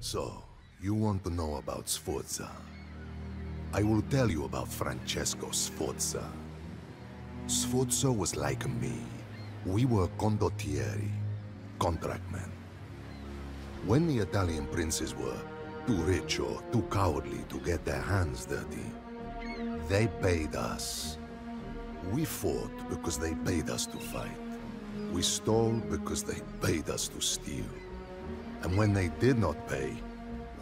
So, you want to know about Sforza? I will tell you about Francesco Sforza. Sforza was like me. We were condottieri, contractmen. When the Italian princes were too rich or too cowardly to get their hands dirty, they paid us. We fought because they paid us to fight. We stole because they paid us to steal. And when they did not pay,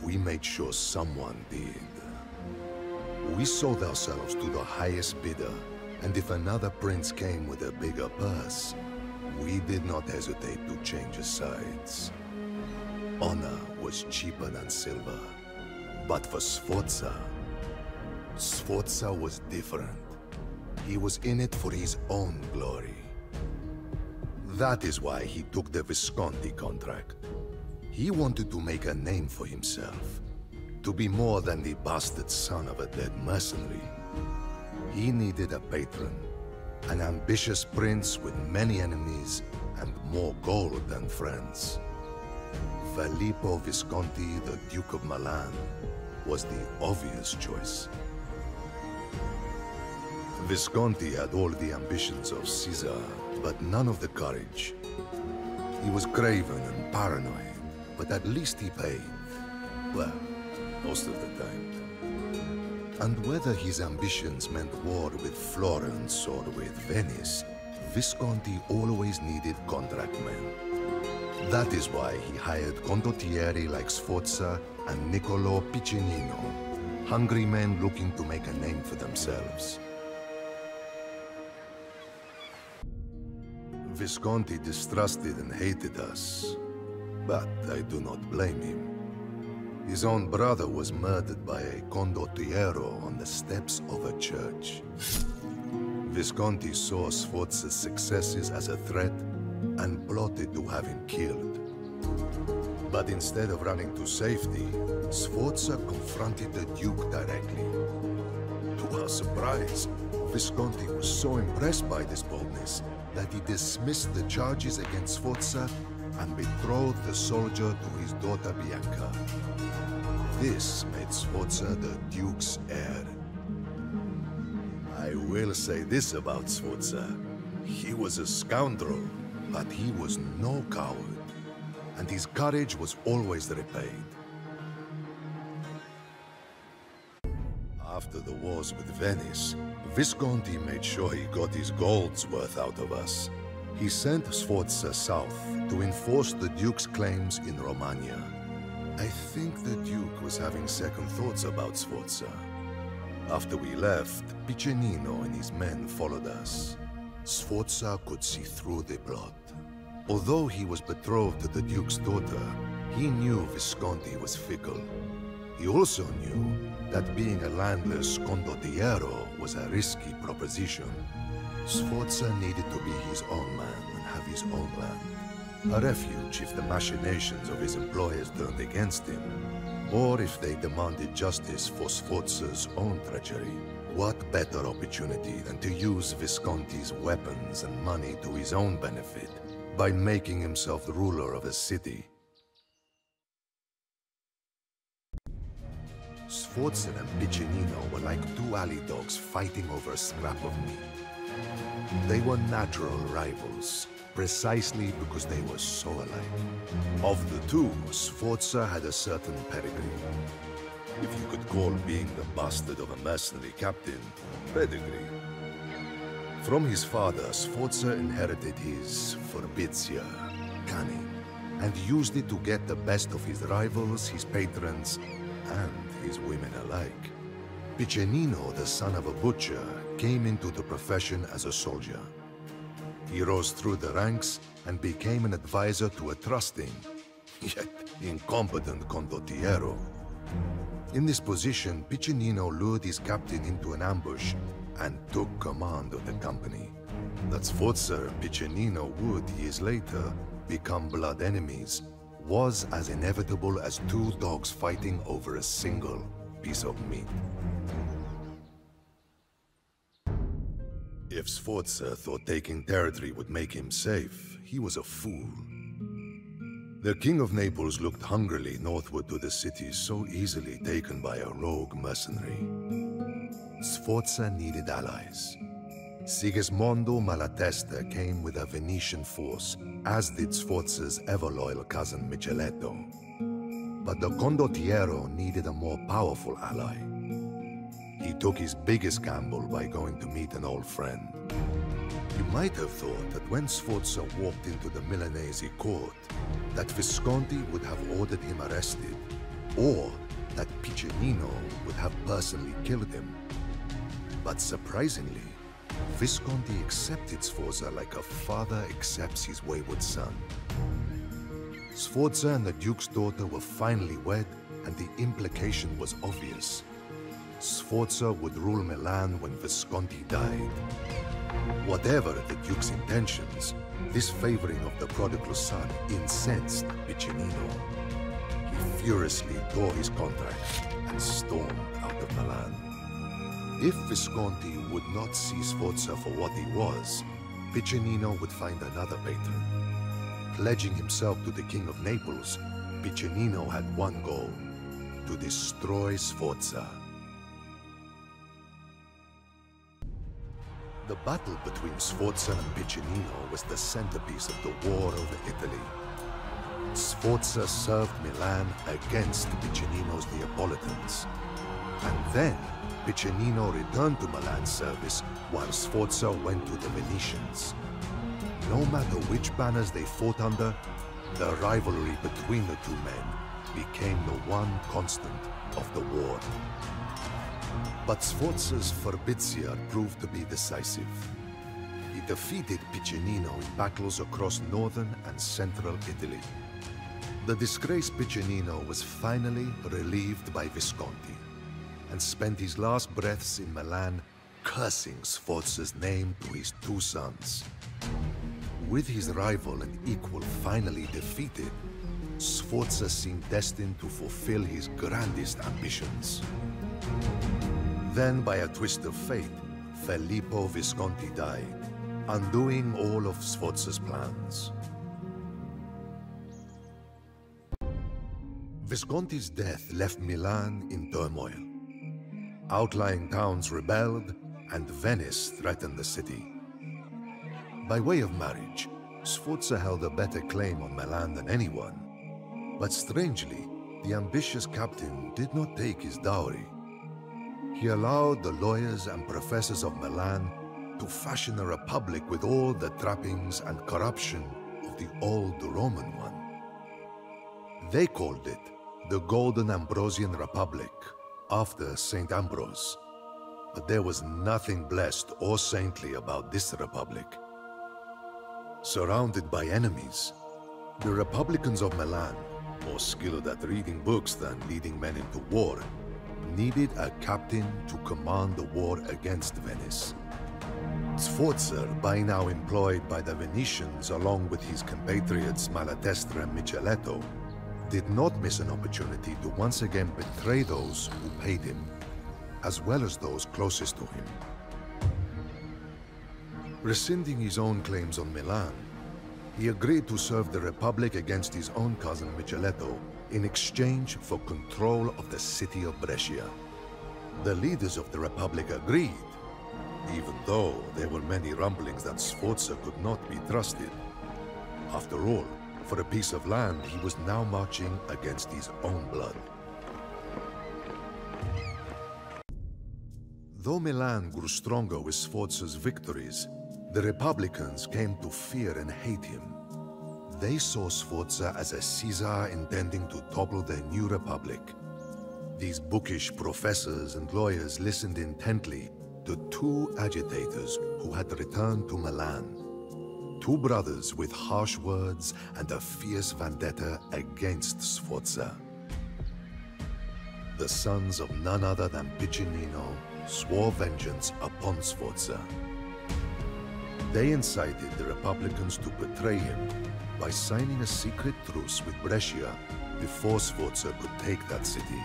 we made sure someone did. We sold ourselves to the highest bidder, and if another prince came with a bigger purse, we did not hesitate to change sides. Honor was cheaper than silver. But for Sforza, Sforza was different. He was in it for his own glory. That is why he took the Visconti contract. He wanted to make a name for himself, to be more than the bastard son of a dead mercenary. He needed a patron, an ambitious prince with many enemies and more gold than friends. Filippo Visconti, the Duke of Milan, was the obvious choice. Visconti had all the ambitions of Caesar, but none of the courage. He was craven and paranoid, but at least he paid. Well, most of the time. And whether his ambitions meant war with Florence or with Venice, Visconti always needed contractmen. That is why he hired condottieri like Sforza and Niccolò Piccinino, hungry men looking to make a name for themselves. Visconti distrusted and hated us, but I do not blame him. His own brother was murdered by a condottiero on the steps of a church. Visconti saw Sforza's successes as a threat and plotted to have him killed. But instead of running to safety, Sforza confronted the Duke directly. To our surprise, Visconti was so impressed by this boldness that he dismissed the charges against Sforza and betrothed the soldier to his daughter Bianca. This made Sforza the Duke's heir. I will say this about Sforza. He was a scoundrel, but he was no coward, and his courage was always repaid. After the wars with Venice, Visconti made sure he got his gold's worth out of us. He sent Sforza south to enforce the Duke's claims in Romagna. I think the Duke was having second thoughts about Sforza. After we left, Piccinino and his men followed us. Sforza could see through the plot. Although he was betrothed to the Duke's daughter, he knew Visconti was fickle. He also knew that being a landless condottiero was a risky proposition. Sforza needed to be his own man and have his own land. A refuge if the machinations of his employers turned against him, or if they demanded justice for Sforza's own treachery. What better opportunity than to use Visconti's weapons and money to his own benefit by making himself the ruler of a city? Sforza and Piccinino were like two alley dogs fighting over a scrap of meat. They were natural rivals, precisely because they were so alike. Of the two, Sforza had a certain pedigree. If you could call being the bastard of a mercenary captain pedigree. From his father, Sforza inherited his furbizia, cunning, and used it to get the best of his rivals, his patrons, and his women alike. Piccinino, the son of a butcher, came into the profession as a soldier. He rose through the ranks and became an advisor to a trusting, yet incompetent condottiero. In this position, Piccinino lured his captain into an ambush and took command of the company. That Sforza and Piccinino would, years later, become blood enemies was as inevitable as two dogs fighting over a single piece of meat. If Sforza thought taking territory would make him safe, he was a fool. The King of Naples looked hungrily northward to the city so easily taken by a rogue mercenary. Sforza needed allies. Sigismondo Malatesta came with a Venetian force, as did Sforza's ever-loyal cousin Micheletto. But the condottiero needed a more powerful ally. He took his biggest gamble by going to meet an old friend. You might have thought that when Sforza walked into the Milanese court, that Visconti would have ordered him arrested, or that Piccinino would have personally killed him. But surprisingly, Visconti accepted Sforza like a father accepts his wayward son. Sforza and the Duke's daughter were finally wed, and the implication was obvious. Sforza would rule Milan when Visconti died. Whatever the Duke's intentions, this favoring of the prodigal son incensed Piccinino. He furiously tore his contract and stormed out of Milan. If Visconti would not see Sforza for what he was, Piccinino would find another patron. Pledging himself to the King of Naples, Piccinino had one goal: to destroy Sforza. The battle between Sforza and Piccinino was the centerpiece of the War over Italy. Sforza served Milan against Piccinino's Neapolitans. And then, Piccinino returned to Milan's service while Sforza went to the Venetians. No matter which banners they fought under, the rivalry between the two men became the one constant of the war. But Sforza's Furbizia proved to be decisive. He defeated Piccinino in battles across northern and central Italy. The disgraced Piccinino was finally relieved by Visconti, and spent his last breaths in Milan cursing Sforza's name to his two sons. With his rival and equal finally defeated, Sforza seemed destined to fulfill his grandest ambitions. Then, by a twist of fate, Filippo Visconti died, undoing all of Sforza's plans. Visconti's death left Milan in turmoil. Outlying towns rebelled, and Venice threatened the city. By way of marriage, Sforza held a better claim on Milan than anyone. But strangely, the ambitious captain did not take his dowry. He allowed the lawyers and professors of Milan to fashion a republic with all the trappings and corruption of the old Roman one. They called it the Golden Ambrosian Republic, after St. Ambrose. But there was nothing blessed or saintly about this republic. Surrounded by enemies, the Republicans of Milan, more skilled at reading books than leading men into war, needed a captain to command the war against Venice. Sforza, by now employed by the Venetians along with his compatriots Malatesta and Micheletto, did not miss an opportunity to once again betray those who paid him, as well as those closest to him. Rescinding his own claims on Milan, he agreed to serve the Republic against his own cousin Micheletto in exchange for control of the city of Brescia. The leaders of the Republic agreed, even though there were many rumblings that Sforza could not be trusted. After all, for a piece of land, he was now marching against his own blood. Though Milan grew stronger with Sforza's victories, the Republicans came to fear and hate him. They saw Sforza as a Caesar intending to topple their new republic. These bookish professors and lawyers listened intently to two agitators who had returned to Milan. Two brothers with harsh words and a fierce vendetta against Sforza. The sons of none other than Piccinino swore vengeance upon Sforza. They incited the Republicans to betray him by signing a secret truce with Brescia before Sforza could take that city.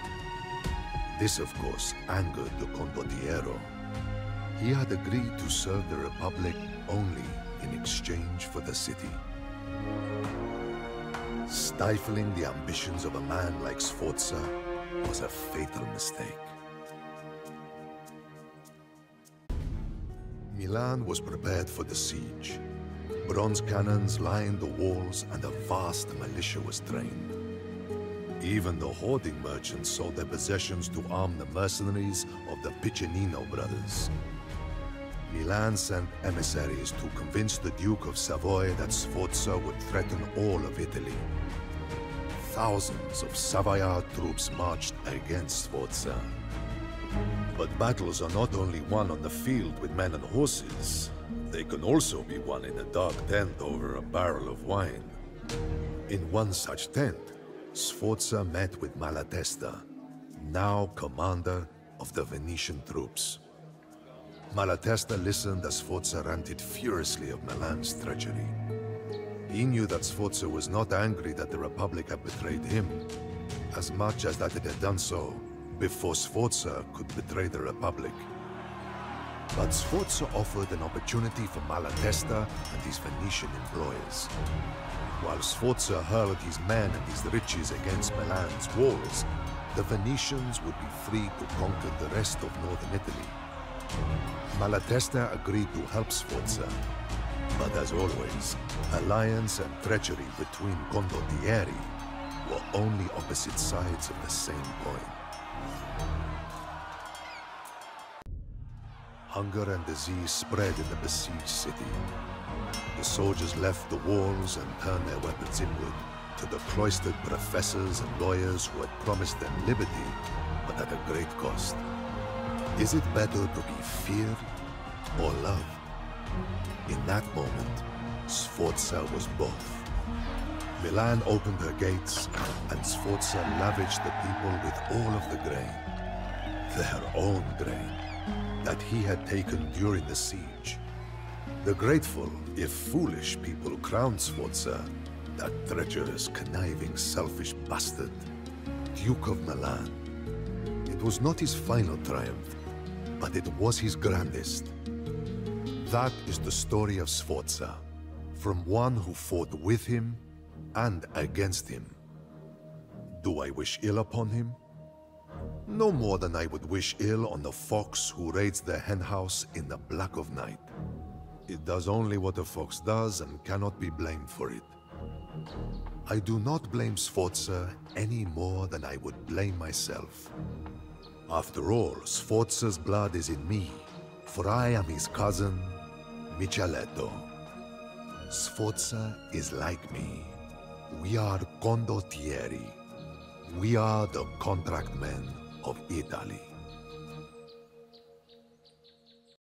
This, of course, angered the condottiero. He had agreed to serve the Republic only in exchange for the city. Stifling the ambitions of a man like Sforza was a fatal mistake. Milan was prepared for the siege. Bronze cannons lined the walls and a vast militia was trained. Even the hoarding merchants sold their possessions to arm the mercenaries of the Piccinino brothers. Milan sent emissaries to convince the Duke of Savoy that Sforza would threaten all of Italy. Thousands of Savoyard troops marched against Sforza. But battles are not only won on the field with men and horses. They can also be won in a dark tent over a barrel of wine. In one such tent, Sforza met with Malatesta, now commander of the Venetian troops. Malatesta listened as Sforza ranted furiously of Milan's treachery. He knew that Sforza was not angry that the Republic had betrayed him, as much as that it had done so before Sforza could betray the Republic. But Sforza offered an opportunity for Malatesta and his Venetian employers. While Sforza hurled his men and his riches against Milan's walls, the Venetians would be free to conquer the rest of northern Italy. Malatesta agreed to help Sforza, but as always, alliance and treachery between condottieri were only opposite sides of the same coin. Hunger and disease spread in the besieged city. The soldiers left the walls and turned their weapons inward to the cloistered professors and lawyers who had promised them liberty, but at a great cost. Is it better to be feared or loved? In that moment, Sforza was both. Milan opened her gates, and Sforza lavished the people with all of the grain, their own grain, that he had taken during the siege. The grateful, if foolish, people crowned Sforza, that treacherous, conniving, selfish bastard, Duke of Milan. It was not his final triumph, but it was his grandest. That is the story of Sforza, from one who fought with him and against him. Do I wish ill upon him? No more than I would wish ill on the fox who raids the henhouse in the black of night. It does only what a fox does and cannot be blamed for it. I do not blame Sforza any more than I would blame myself. After all, Sforza's blood is in me, for I am his cousin, Micheletto. Sforza is like me. We are condottieri. We are the contract men of Italy.